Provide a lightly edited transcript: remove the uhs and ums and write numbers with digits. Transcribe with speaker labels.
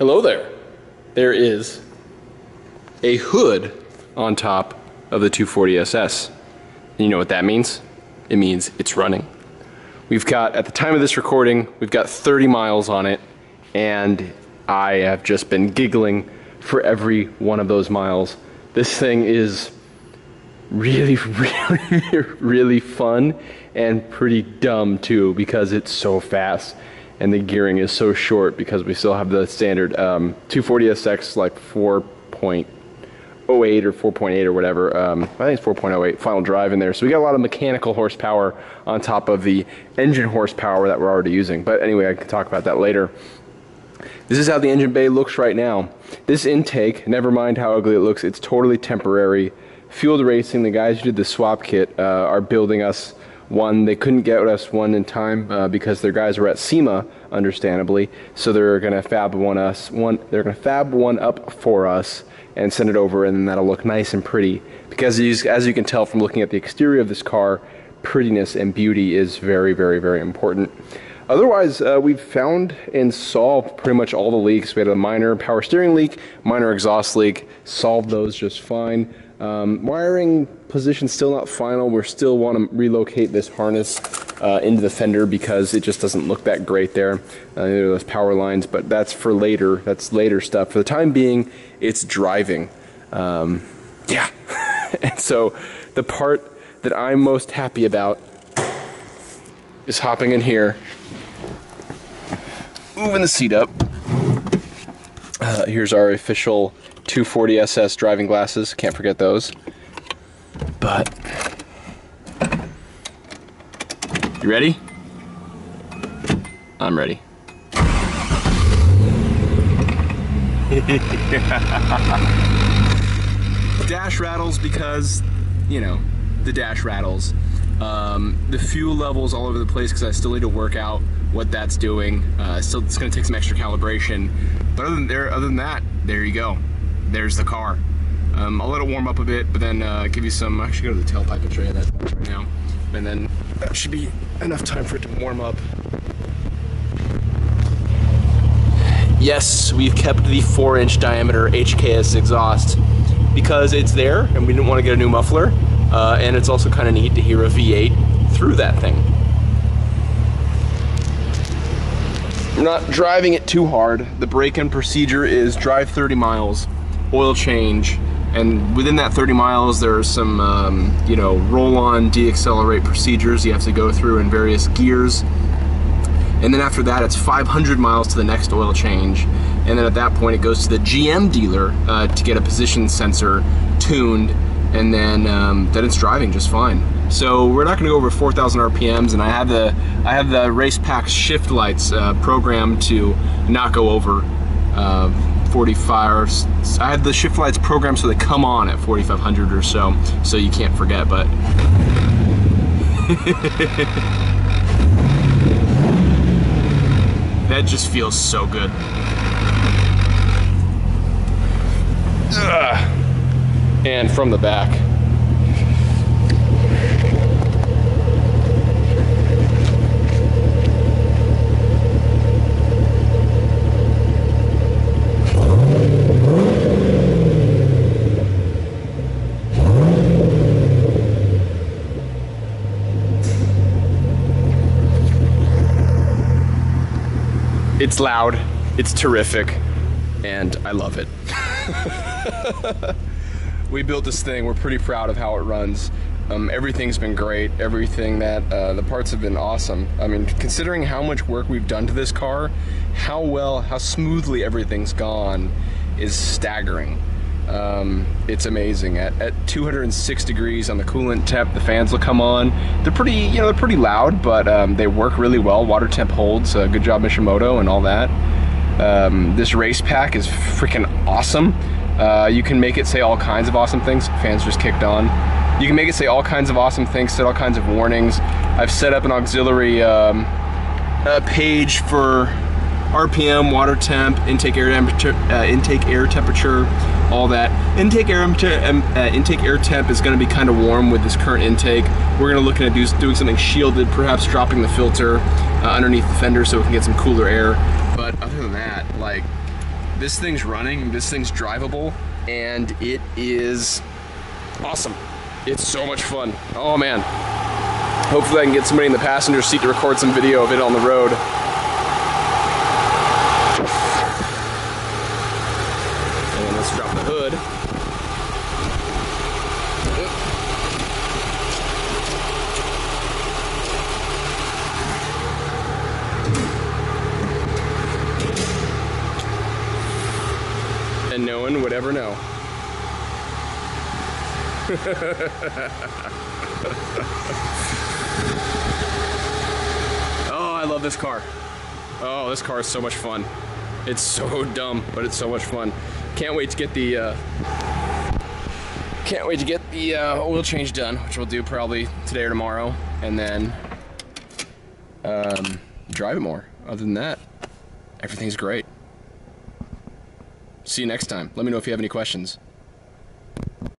Speaker 1: Hello there. There is a hood on top of the 240SS. And you know what that means? It means it's running. We've got, at the time of this recording, we've got 30 miles on it, and I have just been giggling for every one of those miles. This thing is really, really fun and pretty dumb too, because it's so fast and the gearing is so short, because we still have the standard 240SX like 4.08 or 4.8 or whatever. I think it's 4.08 final drive in there. So we got a lot of mechanical horsepower on top of the engine horsepower that we're already using. But anyway, I can talk about that later. This is how the engine bay looks right now. This intake, never mind how ugly it looks, it's totally temporary. Field Racing, the guys who did the swap kit, are building us one. They couldn't get us one in time because their guys were at SEMA, understandably. So they're gonna fab one up for us and send it over, and then that'll look nice and pretty. Because as you can tell from looking at the exterior of this car, prettiness and beauty is very, very, very important. Otherwise, we've found and solved pretty much all the leaks. We had a minor power steering leak, minor exhaust leak, solved those just fine. Wiring position still not final. We still want to relocate this harness into the fender because it just doesn't look that great there. There are those power lines, but that's for later. That's later stuff. For the time being, it's driving. Yeah. And so the part that I'm most happy about is hopping in here, moving the seat up. Here's our official 240SS driving glasses, can't forget those. But, you ready? I'm ready. Dash rattles because, you know, the dash rattles. The fuel levels all over the place because I still need to work out what that's doing. Still, it's going to take some extra calibration. But other than that, there you go. There's the car. I'll let it warm up a bit, but then give you some. I should go to the tailpipe and show you that right now, and then that should be enough time for it to warm up. Yes, we've kept the 4-inch diameter HKS exhaust because it's there, and we didn't want to get a new muffler. And it's also kind of neat to hear a V8 through that thing. We're not driving it too hard. The break-in procedure is drive 30 miles, oil change, and within that 30 miles there are some, you know, roll-on, deaccelerate procedures you have to go through in various gears. And then after that, it's 500 miles to the next oil change. And then at that point, it goes to the GM dealer to get a position sensor tuned, and then it's driving just fine. So we're not going to go over 4,000 RPMs, and I have the race pack shift lights programmed to not go over 45. I have the shift lights programmed so they come on at 4,500 or so you can't forget. But that just feels so good. Ugh. And from the back. It's loud, it's terrific, and I love it. We built this thing, we're pretty proud of how it runs. Everything's been great, everything that, the parts have been awesome. I mean, considering how much work we've done to this car, how smoothly everything's gone is staggering. It's amazing. At 206 degrees on the coolant temp, the fans will come on. They're pretty, you know, they're pretty loud, but they work really well. Water temp holds. Good job, Mishimoto, and all that. This race pack is freaking awesome. You can make it say all kinds of awesome things. Fans just kicked on. You can make it say all kinds of awesome things, set all kinds of warnings. I've set up an auxiliary page for RPM, water temp, intake air temperature, all that. Intake air temp is going to be kind of warm with this current intake. We're going to look at doing something shielded, perhaps dropping the filter underneath the fender so we can get some cooler air. But other than that, like, this thing's running, this thing's drivable, and it is awesome. It's so much fun. Oh man. Hopefully I can get somebody in the passenger seat to record some video of it on the road. And then let's drop the hood. And no one would ever know. Oh, I love this car. Oh, this car is so much fun. It's so dumb, but it's so much fun. Can't wait to get the oil change done, which we'll do probably today or tomorrow, and then drive it more. Other than that, everything's great. See you next time. Let me know if you have any questions.